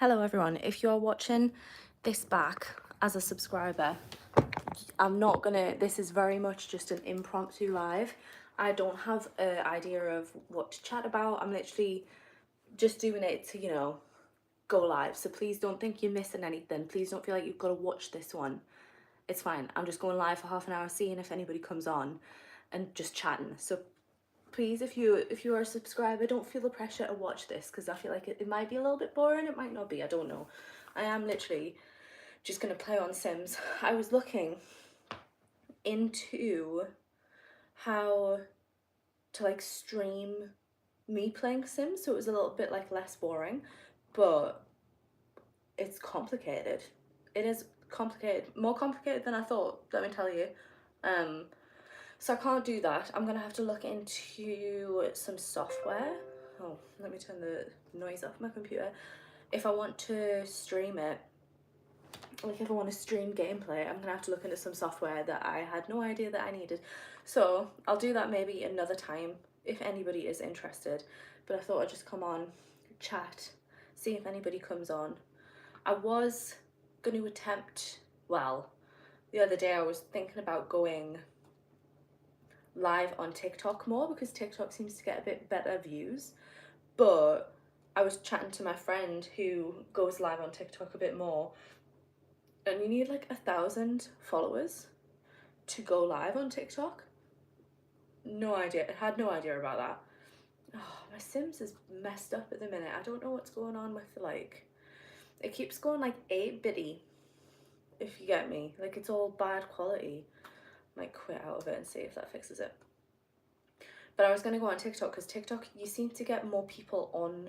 Hello everyone, if you are watching this back as a subscriber, this is very much just an impromptu live. I don't have an idea of what to chat about. I'm literally just doing it to, go live. So please don't think you're missing anything. Please don't feel like you've got to watch this one. It's fine. I'm just going live for half an hour, seeing if anybody comes on and just chatting. So please, if you are a subscriber, don't feel the pressure to watch this, because I feel like it might be a little bit boring. It might not be, I don't know. I am literally just gonna play on Sims. I was looking into how to like stream me playing Sims, so it was a little bit like less boring, but it's complicated. It is complicated, more complicated than I thought, let me tell you. So I can't do that. I'm gonna have to look into some software. Oh, let me turn the noise off my computer. If I want to stream it, like if I want to stream gameplay, I'm gonna have to look into some software that I had no idea that I needed. So I'll do that maybe another time if anybody is interested. But I thought I'd just come on, chat, see if anybody comes on. I was going to attempt, well, the other day I was thinking about going live on TikTok more, because TikTok seems to get a bit better views, but I was chatting to my friend who goes live on TikTok a bit more, and you need like 1,000 followers to go live on TikTok. No idea. I had no idea about that. Oh, my Sims is messed up at the minute. I don't know what's going on with like, it keeps going like 8-bitty, if you get me. Like it's all bad quality. Might quit out of it and see if that fixes it. But I was going to go on TikTok, because TikTok, you seem to get more people on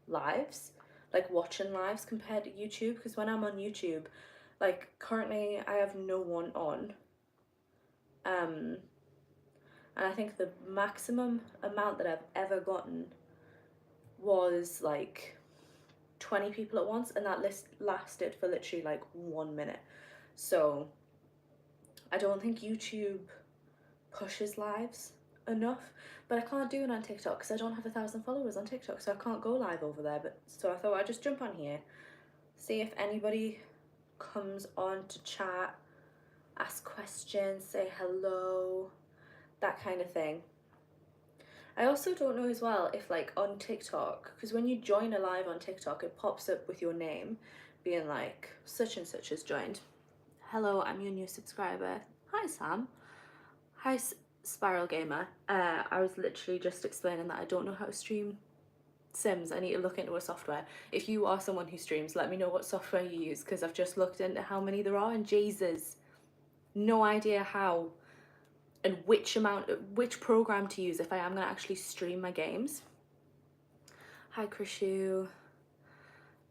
lives, like watching lives, compared to YouTube. Because when I'm on YouTube, like currently I have no one on. And I think the maximum amount that I've ever gotten was like 20 people at once, and that list lasted for literally like 1 minute. So I don't think YouTube pushes lives enough, but I can't do it on TikTok because I don't have 1,000 followers on TikTok, so I can't go live over there. But so I thought I'd just jump on here, see if anybody comes on to chat, ask questions, say hello, that kind of thing. I also don't know as well if like on TikTok, because when you join a live on TikTok, it pops up with your name being like such and such has joined. Hello, I'm your new subscriber. Hi Sam. Hi Spiral Gamer. I was literally just explaining that I don't know how to stream Sims. I need to look into a software. If you are someone who streams, let me know what software you use, because I've just looked into how many there are, and Jesus, no idea how and which program to use if I am going to actually stream my games. Hi Krishu.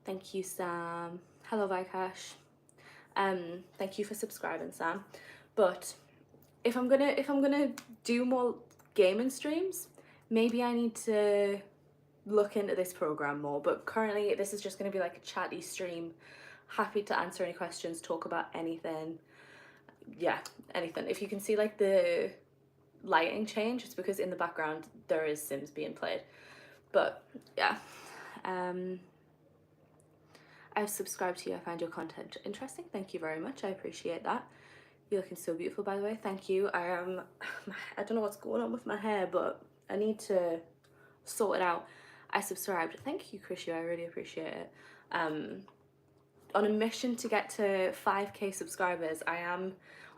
Thank you Sam. Hello Vikash. Thank you for subscribing Sam. But if I'm gonna do more gaming streams, maybe I need to look into this program more. But currently this is just gonna be like a chatty stream. Happy to answer any questions, talk about anything. Yeah, anything. If you can see like the lighting change, it's because in the background there is Sims being played. But yeah, I've subscribed to you. I find your content interesting. Thank you very much. I appreciate that. You're looking so beautiful, by the way. Thank you. I don't know what's going on with my hair, but I need to sort it out. I subscribed. Thank you, Krishu. I really appreciate it. On a mission to get to 5k subscribers. I am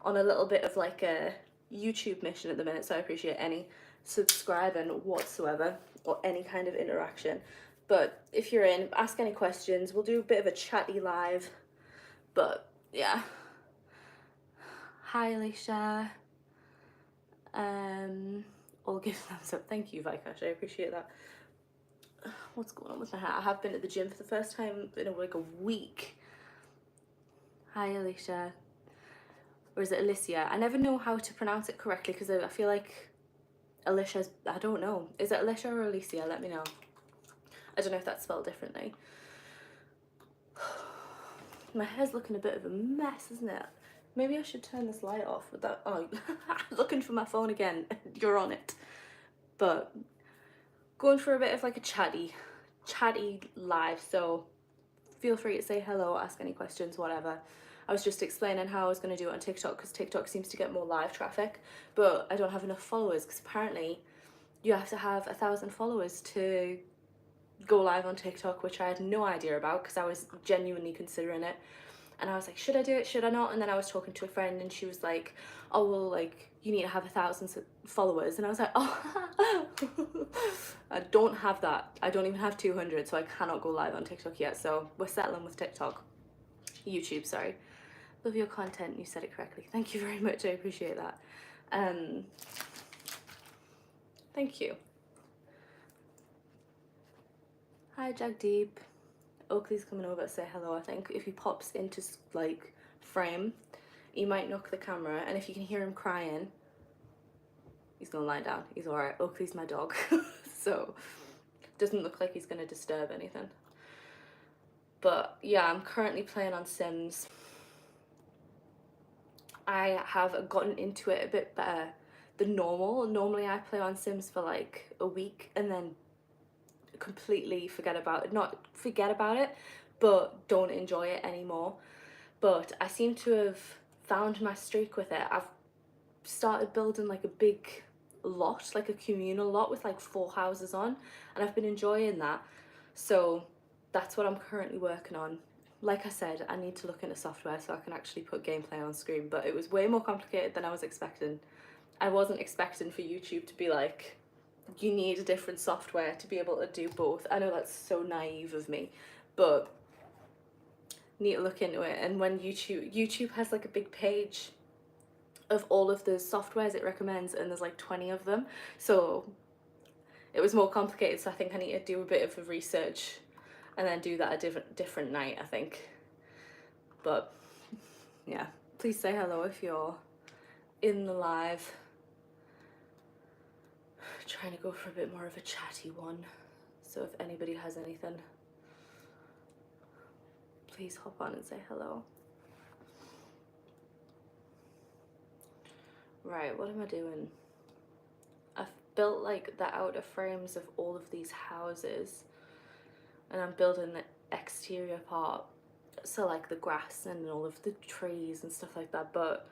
on a little bit of like a YouTube mission at the minute, so I appreciate any subscribing whatsoever or any kind of interaction. But if you're in, ask any questions. We'll do a bit of a chatty live. But yeah. Hi Alicia. All give thumbs up. Thank you Vikash, I appreciate that. What's going on with my hair? I have been at the gym for the first time in like a week. Hi Alicia. Or is it Alicia? I never know how to pronounce it correctly, because I feel like Alicia's, I don't know. Is it Alicia or Alicia? Let me know. I don't know if that's spelled differently. My hair's looking a bit of a mess, isn't it? Maybe I should turn this light off with that. Oh, looking for my phone again. You're on it. But going for a bit of like a chatty live. So feel free to say hello, ask any questions, whatever. I was just explaining how I was going to do it on TikTok because TikTok seems to get more live traffic, but I don't have enough followers because apparently you have to have 1,000 followers to go live on TikTok, which I had no idea about because I was genuinely considering it. And I was like, should I do it, should I not? And then I was talking to a friend and she was like, oh well, like you need to have 1,000 followers. And I was like, oh I don't have that. I don't even have 200, so I cannot go live on TikTok yet. So we're settling with TikTok. YouTube, sorry. Love your content, you said it correctly. Thank you very much, I appreciate that. Thank you. Hi Jagdeep. Oakley's coming over to say hello, I think. If he pops into like frame, he might knock the camera, and if you can hear him crying, he's gonna lie down. He's alright. Oakley's my dog. So doesn't look like he's gonna disturb anything. But yeah, I'm currently playing on Sims. I have gotten into it a bit better than normal. Normally I play on Sims for like a week and then completely forget about it. Not forget about it, but don't enjoy it anymore. But I seem to have found my streak with it. I've started building like a big lot, like a communal lot with like 4 houses on, and I've been enjoying that. So that's what I'm currently working on. Like I said, I need to look into software so I can actually put gameplay on screen, but it was way more complicated than I was expecting. I wasn't expecting for YouTube to be like, you need a different software to be able to do both. I know that's so naive of me, but need to look into it. And when YouTube has like a big page of all of the softwares it recommends, and there's like 20 of them, so it was more complicated. So I think I need to do a bit of a research and then do that a different night, I think. But yeah, please say hello if you're in the live. Trying to go for a bit more of a chatty one, so if anybody has anything, please hop on and say hello. Right, what am I doing? I've built like the outer frames of all of these houses, and I'm building the exterior part, so like the grass and all of the trees and stuff like that, but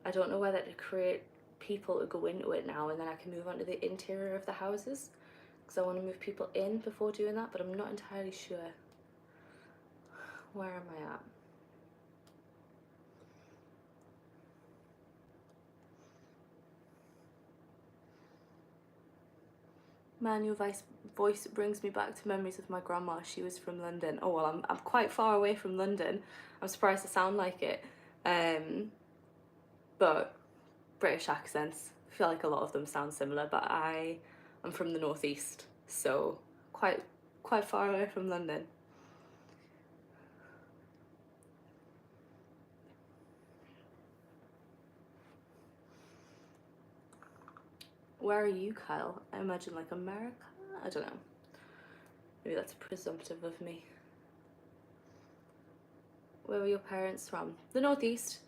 I don't know whether to create people to go into it now and then I can move on to the interior of the houses, because I want to move people in before doing that, but I'm not entirely sure. Where am I at? Man, your voice brings me back to memories of my grandma. She was from London. Oh well, I'm quite far away from London. I'm surprised I sound like it. But British accents, I feel like a lot of them sound similar, but I am from the northeast, so quite far away from London. Where are you, Kyle? I imagine like America? I don't know. Maybe that's presumptive of me. Where were your parents from? The northeast.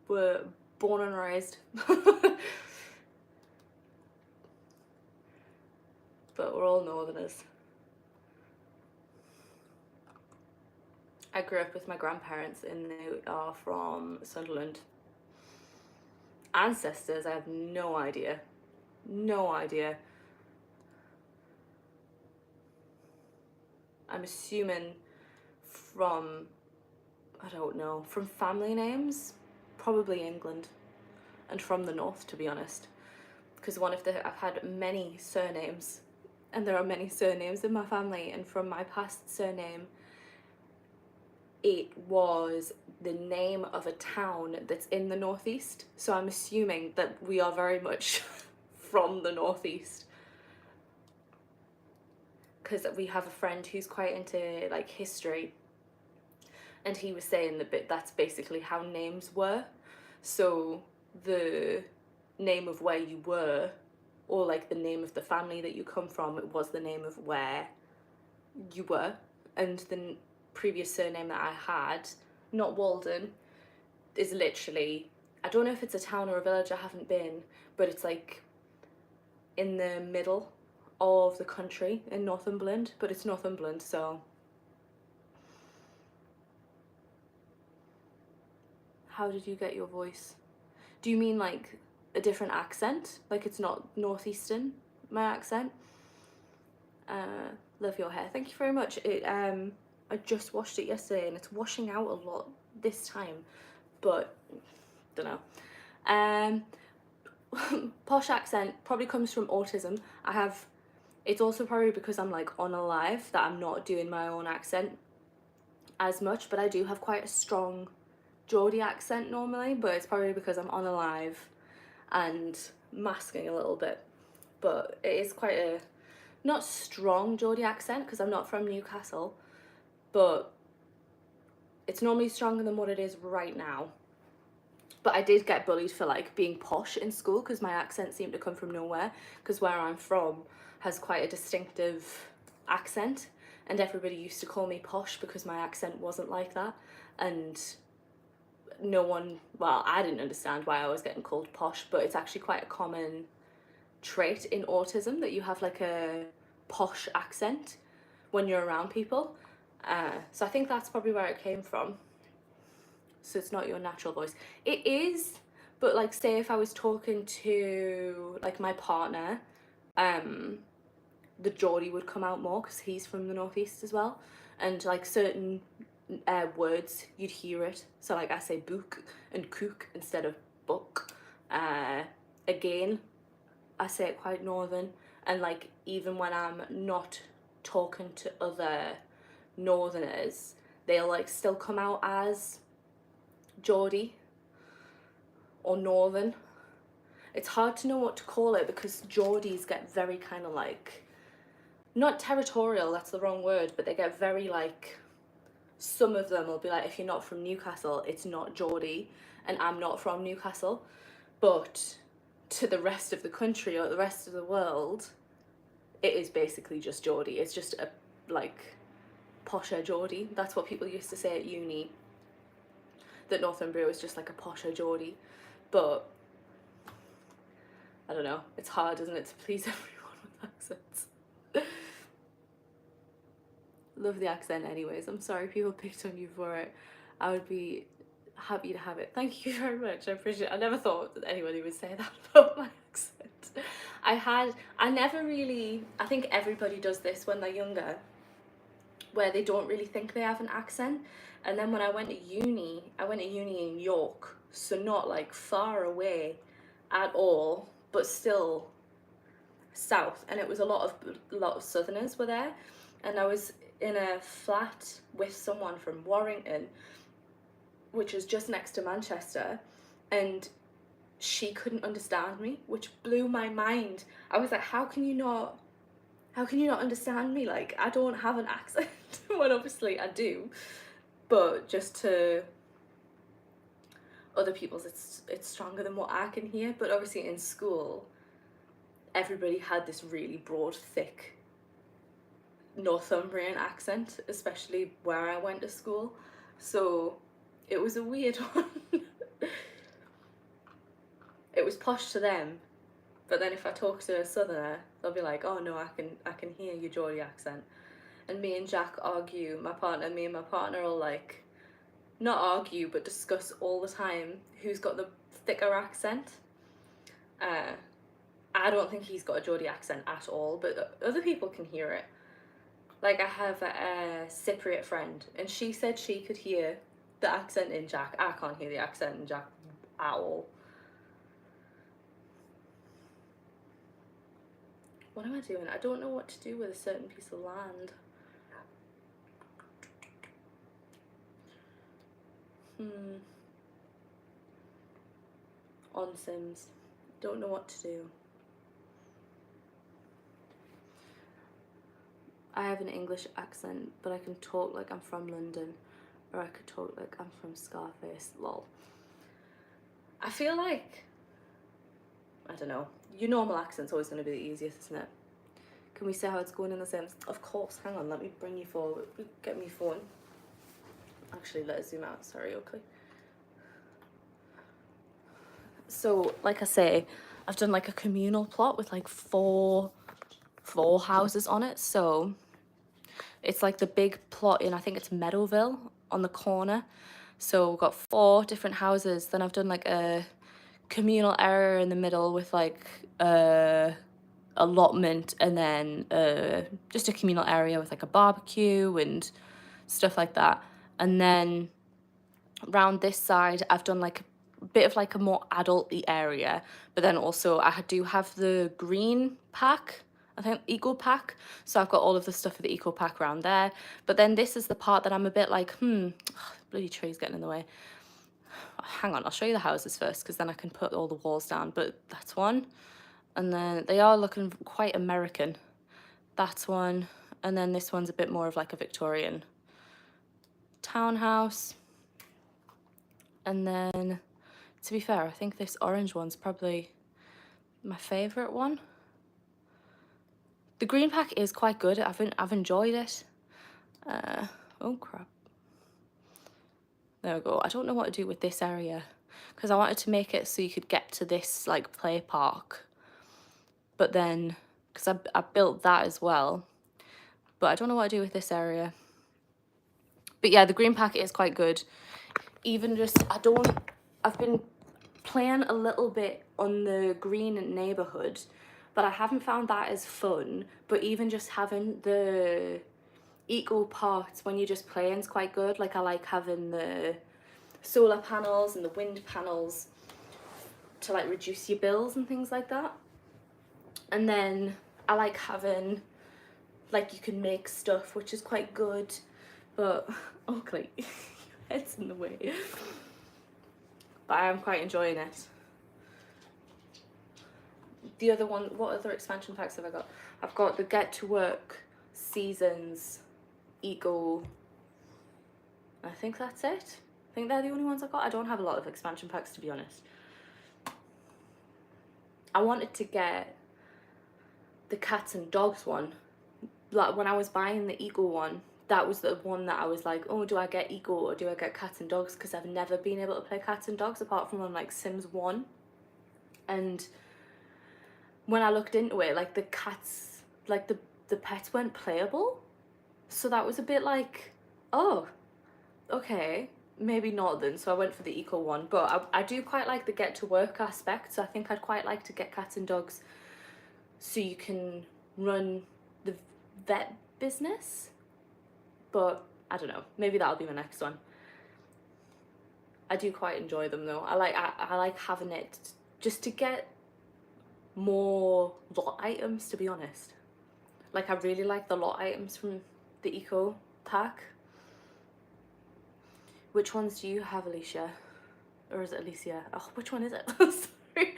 Were born and raised. But we're all northerners. I grew up with my grandparents and they are from Sunderland. Ancestors, I have no idea. No idea. I'm assuming from, I don't know, from family names, probably England, and from the north, to be honest, because I've had many surnames, and there are many surnames in my family, and from my past surname, it was the name of a town that's in the northeast, so I'm assuming that we are very much from the northeast, because we have a friend who's quite into like history, and he was saying that that's basically how names were. So the name of where you were, or like the name of the family that you come from, it was the name of where you were. And the previous surname that I had, not Walden, is literally, I don't know if it's a town or a village, I haven't been, but it's like in the middle of the country in Northumberland, but it's Northumberland, so How did you get your voice? Do you mean like a different accent? Like it's not northeastern, my accent? Love your hair. Thank you very much. I just washed it yesterday and it's washing out a lot this time, but don't know. Posh accent probably comes from autism. It's also probably because I'm like on a live that I'm not doing my own accent as much, but I do have quite a strong Geordie accent normally, but it's probably because I'm on a live and masking a little bit. But it is quite a not strong Geordie accent because I'm not from Newcastle, but it's normally stronger than what it is right now. But I did get bullied for like being posh in school because my accent seemed to come from nowhere, because where I'm from has quite a distinctive accent, and everybody used to call me posh because my accent wasn't like that. And no one, well, I didn't understand why I was getting called posh, but it's actually quite a common trait in autism that you have like a posh accent when you're around people. So I think that's probably where it came from. So it's not your natural voice. It is, but like say if I was talking to like my partner, the Geordie would come out more because he's from the northeast as well, and like certain words you'd hear it. So like I say book and cook instead of book. Again, I say it quite northern, and like even when I'm not talking to other northerners, they'll like still come out as Geordie or northern. It's hard to know what to call it because Geordies get very kind of like, not territorial, that's the wrong word, but they get very like, some of them will be like, if you're not from Newcastle, it's not Geordie, and I'm not from Newcastle. But to the rest of the country or the rest of the world, it is basically just Geordie. It's just a like posher Geordie. That's what people used to say at uni, that Northumbria was just like a posher Geordie. But I don't know, it's hard, isn't it, to please everyone with accents. Love the accent anyways. I'm sorry people picked on you for it. I would be happy to have it. Thank you very much. I appreciate it. I never thought that anybody would say that about my accent. I never really, I think everybody does this when they're younger, where they don't really think they have an accent. And then when I went to uni in York, so not like far away at all, but still south, and it was a lot of southerners were there, and I was in a flat with someone from Warrington, which is just next to Manchester, and she couldn't understand me, which blew my mind. I was like, how can you not understand me? Like, I don't have an accent. Well, obviously I do, but just to other people's, it's stronger than what I can hear. But obviously in school, everybody had this really broad, thick Northumbrian accent, especially where I went to school. So it was a weird one. It was posh to them, but then if I talk to a southerner, they'll be like, oh no, I can hear your Geordie accent. And me and Jack argue, me and my partner will like, not argue, but discuss all the time who's got the thicker accent. I don't think he's got a Geordie accent at all, but other people can hear it. Like I have a Cypriot friend, and she said she could hear the accent in Jack. I can't hear the accent in Jack at all. What am I doing? I don't know what to do with a certain piece of land. On Sims. Don't know what to do. I have an English accent, but I can talk like I'm from London, or I could talk like I'm from Scarface, lol. I feel like, I don't know, your normal accent's always going to be the easiest, isn't it? Can we say how it's going in the Sims? Of course, hang on, let me bring you forward, get me phone. Actually, let us zoom out, sorry, Oakley. So, like I say, I've done like a communal plot with like four houses on it, so it's like the big plot in, I think it's Meadowville on the corner. So we've got 4 different houses. Then I've done like a communal area in the middle with like allotment, and then just a communal area with like a barbecue and stuff like that. And then around this side I've done like a bit of like a more adult-y area, but then also I do have the green pack, I think eco pack, so I've got all of the stuff for the eco pack around there. But then this is the part that I'm a bit like, bloody tree's getting in the way. Hang on, I'll show you the houses first, because then I can put all the walls down. But that's one, and then they are looking quite American. That's one, and then this one's a bit more of like a Victorian townhouse. And then, to be fair, I think this orange one's probably my favourite one. The green pack is quite good. I've enjoyed it. Oh crap. There we go. I don't know what to do with this area, because I wanted to make it so you could get to this like play park. But then, because I built that as well, but I don't know what to do with this area. But yeah, the green pack is quite good. Even just, I've been playing a little bit on the green neighborhood, but I haven't found that as fun. But even just having the eco parts when you're just playing is quite good. Like I like having the solar panels and the wind panels to like reduce your bills and things like that. And then I like having, like, you can make stuff, which is quite good. But Oakley, your head's in the way. But I am quite enjoying it. The other one, what other expansion packs have I got? I've got the Get to Work, Seasons, Eco. I think that's it. I think they're the only ones I've got. I don't have a lot of expansion packs, to be honest. I wanted to get the cats and dogs one. Like when I was buying the Eco one, that was the one that I was like, oh, do I get Eco or do I get cats and dogs? Because I've never been able to play cats and dogs apart from on like Sims 1. And when I looked into it, like the cats, like the pets weren't playable. So that was a bit like, oh, okay, maybe not then. So I went for the Eco one. But I do quite like the Get to Work aspect. So I think I'd quite like to get cats and dogs so you can run the vet business. But I don't know, maybe that'll be my next one. I do quite enjoy them though. I like having it just to get more lot items, to be honest. Like I really like the lot items from the Eco pack. Which ones do you have, Alicia? Or is it Alicia? Oh, which one is it? Sorry.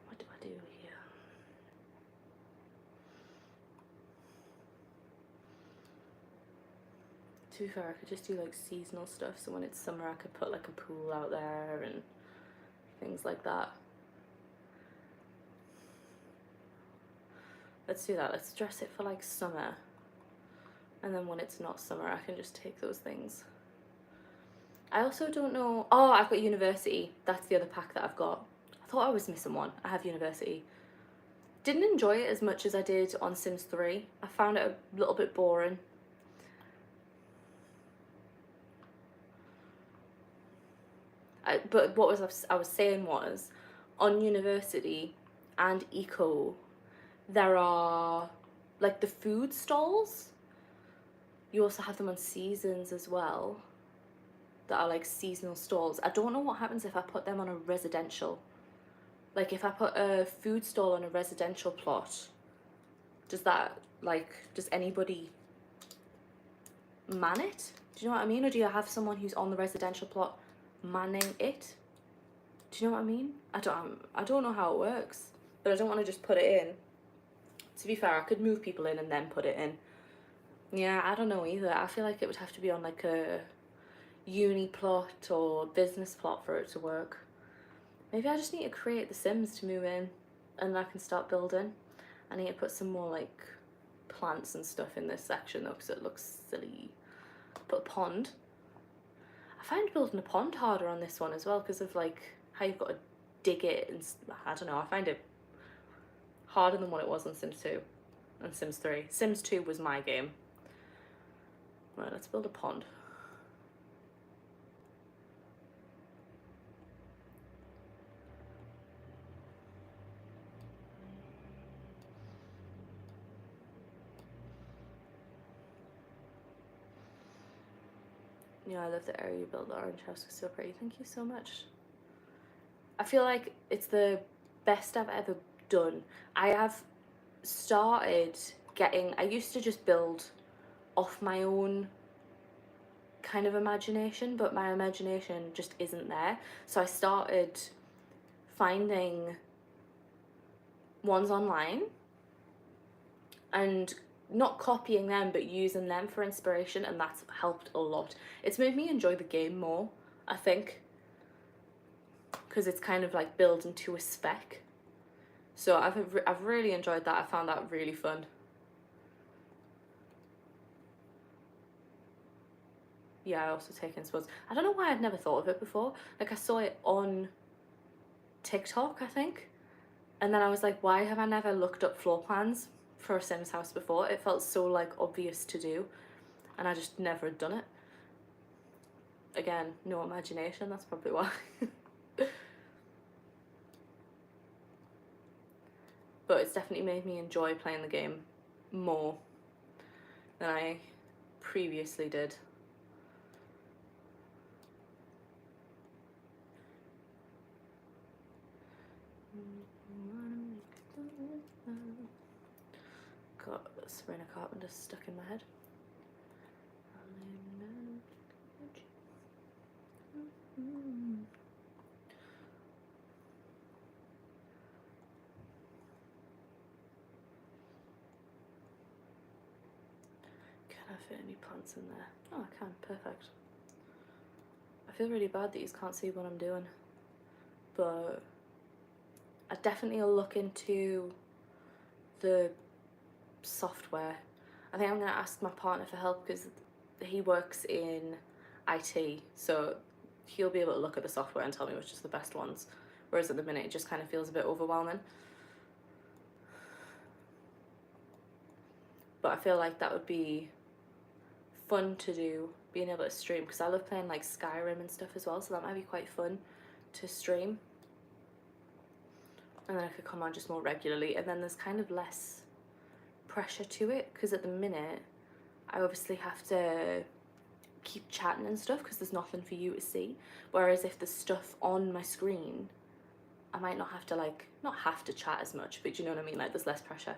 What do I do here? To be fair, I could just do like seasonal stuff, so when it's summer I could put like a pool out there and things like that. Let's do that. Let's dress it for like summer, and then when it's not summer I can just take those things. I also don't know. Oh, I've got university. That's the other pack that I've got. I thought I was missing one. I have university. Didn't enjoy it as much as I did on Sims 3. I found it a little bit boring. But what I was saying was, on university and Eco, there are like the food stalls. You also have them on Seasons as well, that are like seasonal stalls. I don't know what happens if I put them on a residential. Like if I put a food stall on a residential plot, does anybody man it? Do you know what I mean? Or do you have someone who's on the residential plot manning it? Do you know what I mean? I don't know how it works, but I don't want to just put it in. To be fair, I could move people in and then put it in. Yeah, I don't know either. I feel like it would have to be on like a uni plot or business plot for it to work. Maybe I just need to create the Sims to move in and I can start building. I need to put some more like plants and stuff in this section though, because it looks silly. Put a pond. I find building a pond harder on this one as well because of like how you've got to dig it and I don't know, I find it harder than what it was on Sims 2 and Sims 3. Sims 2 was my game. Right, let's build a pond. Yeah, I love the area you built. The orange house was so pretty. Thank you so much. I feel like it's the best I've ever done. I have started getting, I used to just build off my own kind of imagination, but my imagination just isn't there. So I started finding ones online and not copying them but using them for inspiration, and that's helped a lot. It's made me enjoy the game more, I think, because it's kind of like building to a spec. So I've really enjoyed that. I found that really fun. Yeah, I also take inspo. I don't know why I'd never thought of it before. Like, I saw it on TikTok, I think, and then I was like, why have I never looked up floor plans for a Sims house before? It felt so like obvious to do, and I just never had done it. Again, no imagination, that's probably why. But it's definitely made me enjoy playing the game more than I previously did. Got Sabrina Carpenter stuck in my head. Can I fit any plants in there? Oh, I can. Perfect. I feel really bad that you can't see what I'm doing, but I definitely will look into the software. I think I'm going to ask my partner for help because he works in IT, so he'll be able to look at the software and tell me which is the best ones, whereas at the minute it just kind of feels a bit overwhelming. But I feel like that would be fun to do, being able to stream, because I love playing like Skyrim and stuff as well, so that might be quite fun to stream. And then I could come on just more regularly, and then there's kind of less pressure to it, because at the minute I obviously have to keep chatting and stuff because there's nothing for you to see, whereas if there's stuff on my screen I might not have to, like, not have to chat as much, but you know what I mean, like there's less pressure.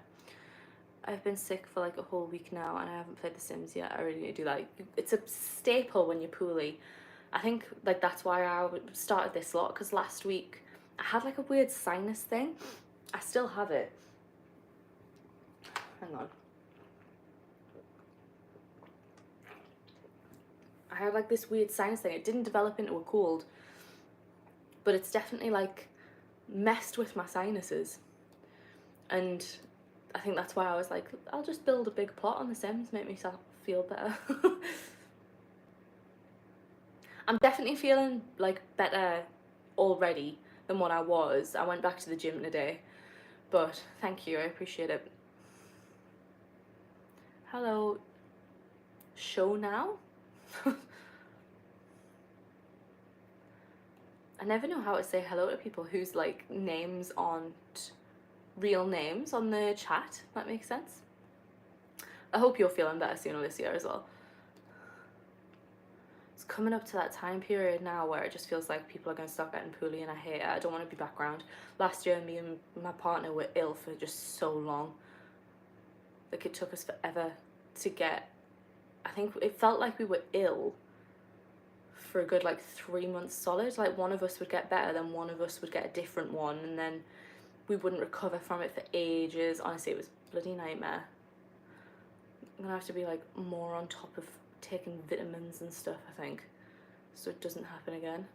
I've been sick for like a whole week now and I haven't played The Sims yet. I really need to do that. It's a staple when you're poorly. I think like that's why I started this lot, because last week I had like a weird sinus thing. I still have it. Hang on. I had like this weird sinus thing. It didn't develop into a cold, but it's definitely like messed with my sinuses. And I think that's why I was like, I'll just build a big plot on The Sims, make myself feel better. I'm definitely feeling like better already than what I was. I went back to the gym today, but thank you, I appreciate it. Hello, show now? I never know how to say hello to people whose like names aren't real names on the chat. That makes sense. I hope you're feeling better sooner this year as well. It's coming up to that time period now where it just feels like people are going to start getting poorly, and I hate it. I don't want to be background. Last year me and my partner were ill for just so long. Like it took us forever to get, I think it felt like we were ill for a good like 3 months solid. Like one of us would get better, then one of us would get a different one, and then we wouldn't recover from it for ages. Honestly, it was a bloody nightmare. I'm gonna have to be like more on top of taking vitamins and stuff, I think, so it doesn't happen again,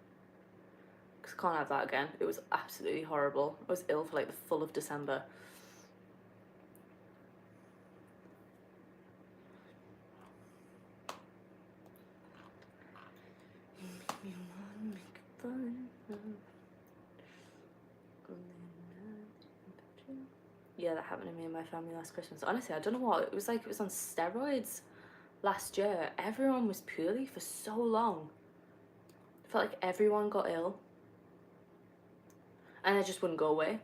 because I can't have that again. It was absolutely horrible. I was ill for like the full of December. Yeah, that happened to me and my family last Christmas. Honestly, I don't know what, it was like, it was on steroids last year. Everyone was poorly for so long. I felt like everyone got ill. And it just wouldn't go away.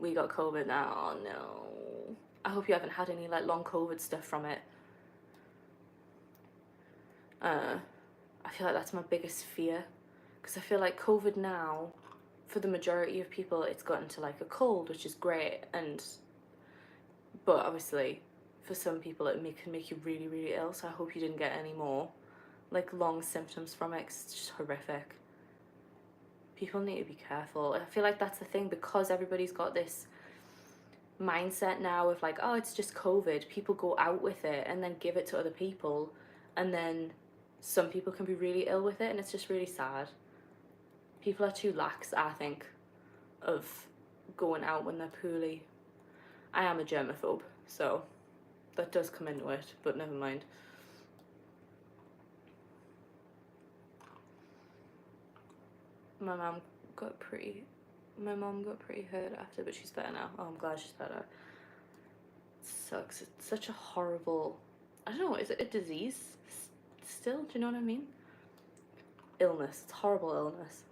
We got COVID now. Oh no. I hope you haven't had any like long COVID stuff from it. I feel like that's my biggest fear. Because I feel like COVID now, for the majority of people, it's gotten to like a cold, which is great. But obviously, for some people, it can make you really, really ill. So I hope you didn't get any more like long symptoms from it, 'cause it's just horrific. People need to be careful. I feel like that's the thing, because everybody's got this mindset now of like, oh, it's just COVID. People go out with it and then give it to other people, and then some people can be really ill with it, and it's just really sad. People are too lax, I think, of going out when they're poorly. I am a germaphobe, so that does come into it, but never mind. My mom got pretty hurt after, but she's better now. Oh, I'm glad she's better. It sucks. It's such a horrible, I don't know, is it a disease still? Do you know what I mean? Illness. It's horrible illness.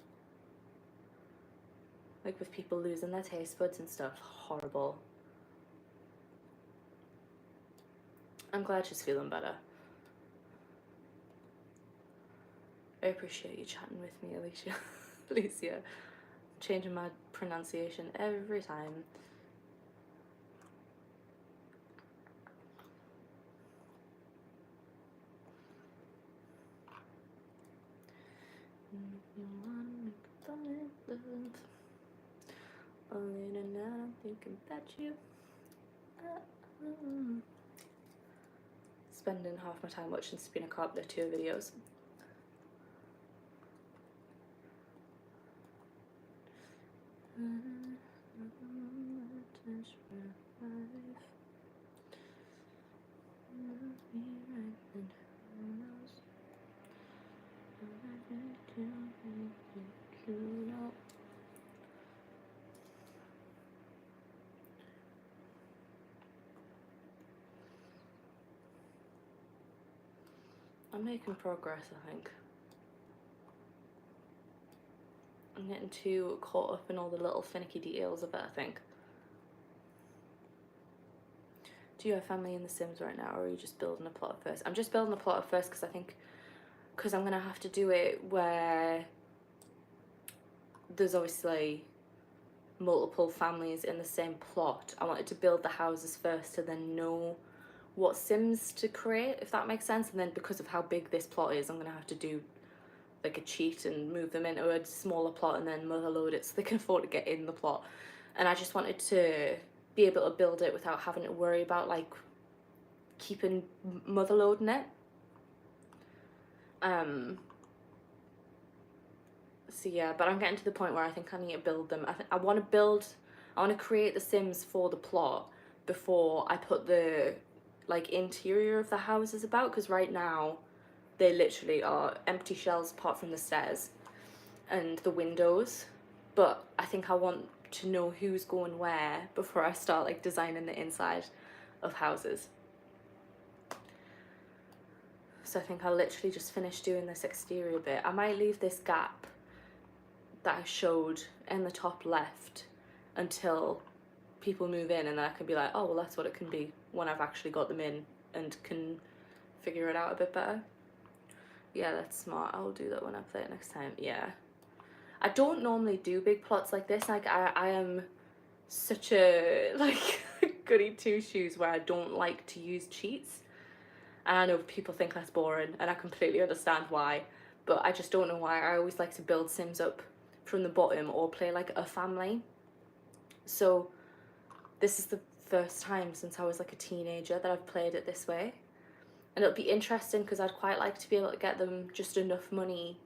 Like with people losing their taste buds and stuff. Horrible. I'm glad she's feeling better. I appreciate you chatting with me, Alicia. Alicia. Changing my pronunciation every time. Only now I'm thinking about you. Spending half my time watching Spina Carpenter tour videos. I'm making progress, I think. I'm getting too caught up in all the little finicky details of it, I think. Do you have family in The Sims right now, or are you just building a plot at first? I'm just building a plot at first because I'm going to have to do it where there's obviously multiple families in the same plot. I wanted to build the houses first to then know what Sims to create, if that makes sense. And then because of how big this plot is, I'm going to have to do like a cheat and move them into a smaller plot and then motherload it so they can afford to get in the plot. And I just wanted to be able to build it without having to worry about like keeping motherloading it. So yeah, but I'm getting to the point where I think I need to build them. I want to create the Sims for the plot before I put the like interior of the houses about, because right now they literally are empty shells apart from the stairs and the windows. But I think I want to know who's going where before I start like designing the inside of houses. So I think I'll literally just finish doing this exterior bit. I might leave this gap that I showed in the top left until people move in, and then I can be like, oh well, that's what it can be when I've actually got them in and can figure it out a bit better. Yeah, that's smart. I'll do that when I play it next time. Yeah, I don't normally do big plots like this. Like I am such a like goody two shoes where I don't like to use cheats, and I know people think that's boring, and I completely understand why, but I just don't know why. I always like to build Sims up from the bottom or play like a family. So this is the first time since I was like a teenager that I've played it this way, and it'll be interesting because I'd quite like to be able to get them just enough money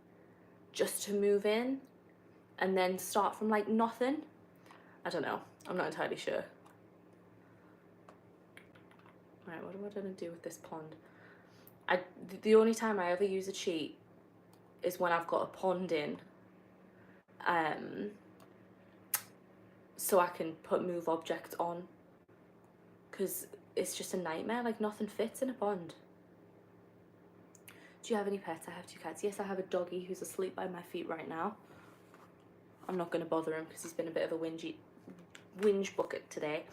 just to move in and then start from like nothing. I don't know, I'm not entirely sure. Right, what am I gonna do with this pond? The only time I ever use a cheat is when I've got a pond in. so I can put move objects on, because it's just a nightmare. Like, nothing fits in a pond. Do you have any pets? I have 2 cats. Yes, I have a doggy who's asleep by my feet right now. I'm not going to bother him because he's been a bit of a whinge bucket today.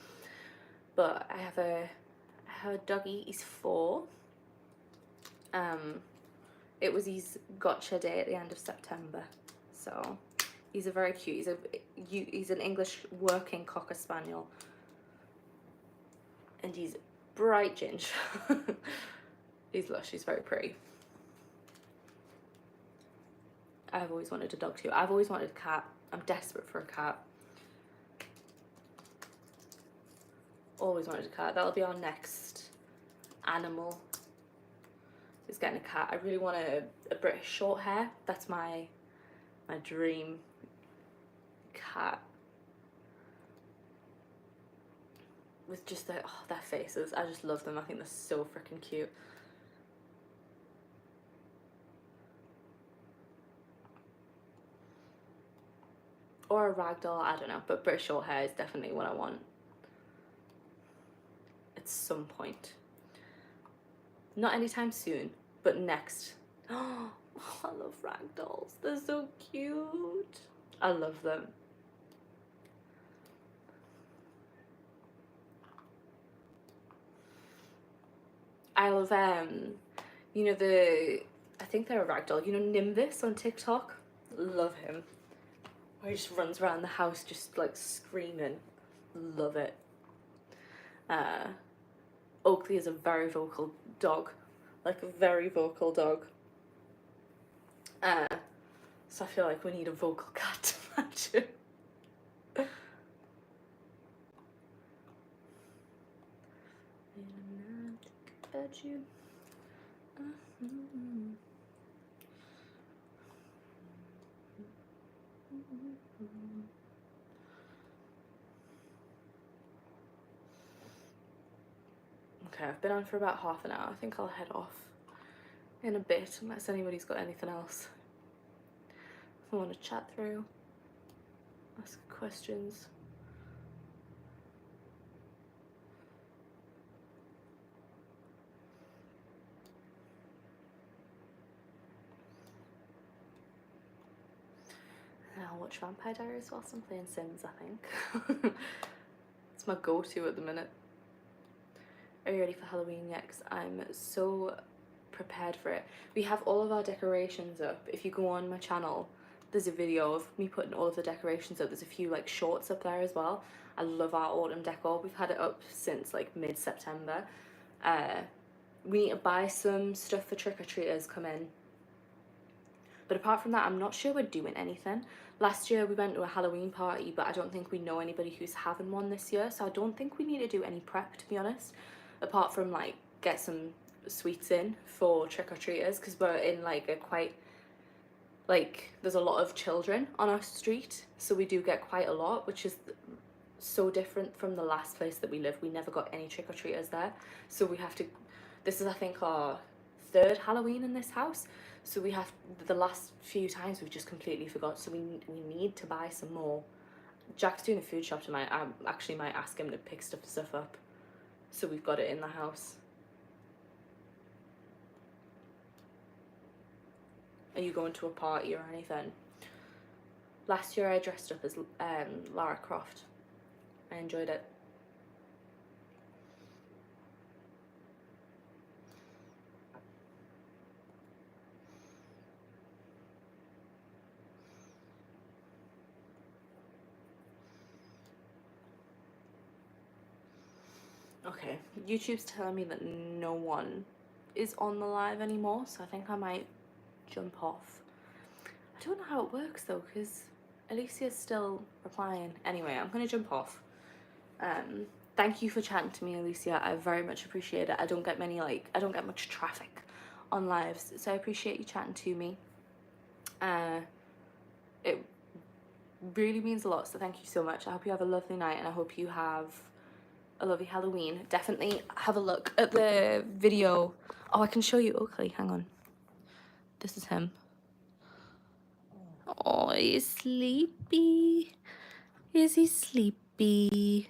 But I have a doggy. He's 4. It was his gotcha day at the end of September, so he's a very cute. He's an English working Cocker Spaniel, and he's bright ginger. He's lush. He's very pretty. I've always wanted a dog too. I've always wanted a cat. I'm desperate for a cat. Always wanted a cat. That'll be our next animal, is getting a cat. I really want a British short hair. That's my dream cat. With just their faces. I just love them. I think they're so freaking cute. Or a ragdoll, I don't know, but British short hair is definitely what I want at some point. Not anytime soon, but next. Oh, I love ragdolls. They're so cute. I love them. I love you know, I think they're a ragdoll. You know, Nimbus on TikTok. Love him. Where he just runs around the house just like screaming. Love it. Oakley is a very vocal dog, like a very vocal dog. So I feel like we need a vocal cat to match it. You. Okay, I've been on for about half an hour. I think I'll head off in a bit, unless anybody's got anything else I want to chat through, ask questions. And I'll watch Vampire Diaries whilst I'm playing Sims, I think. It's my go-to at the minute. Are you ready for Halloween yet? 'Cause I'm so prepared for it. We have all of our decorations up. If you go on my channel, there's a video of me putting all of the decorations up. There's a few like shorts up there as well. I love our autumn decor. We've had it up since like mid-September. We need to buy some stuff for trick-or-treaters come in. But apart from that, I'm not sure we're doing anything. Last year we went to a Halloween party, but I don't think we know anybody who's having one this year, so I don't think we need to do any prep, to be honest, apart from like get some sweets in for trick-or-treaters, because we're in like a quite, like, there's a lot of children on our street, so we do get quite a lot, which is so different from the last place that we lived. We never got any trick-or-treaters there, so we have to, this is I think our 3rd Halloween in this house, so we have, the last few times we've just completely forgot, so we need to buy some more. Jack's doing a food shop tonight. I actually might ask him to pick stuff up, so we've got it in the house. Are you going to a party or anything? Last year I dressed up as Lara Croft. I enjoyed it. Okay, YouTube's telling me that no one is on the live anymore, so I think I might jump off. I don't know how it works though, because Alicia's still replying. Anyway, I'm gonna jump off. Thank you for chatting to me, Alicia. I very much appreciate it. I don't get much traffic on lives, so I appreciate you chatting to me. It really means a lot, so thank you so much. I hope you have a lovely night, and I hope you have a lovely Halloween. Definitely have a look at the video. Oh, I can show you Oakley. Hang on. This is him. Oh, he's sleepy. Is he sleepy? B.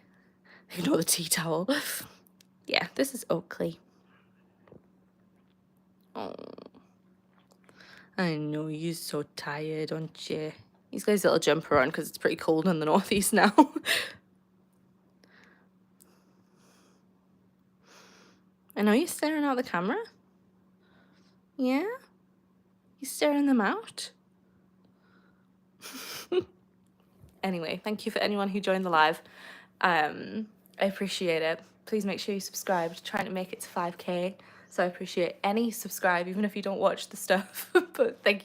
Ignore the tea towel. Yeah, this is Oakley. Oh, I know you're so tired, aren't you? He's got his little jumper on because it's pretty cold in the northeast now. I know you're staring out the camera. Yeah? You're staring them out? Anyway, thank you for anyone who joined the live. I appreciate it. Please make sure you subscribed. Trying to make it to 5K. So I appreciate any subscribe, even if you don't watch the stuff. But thank you.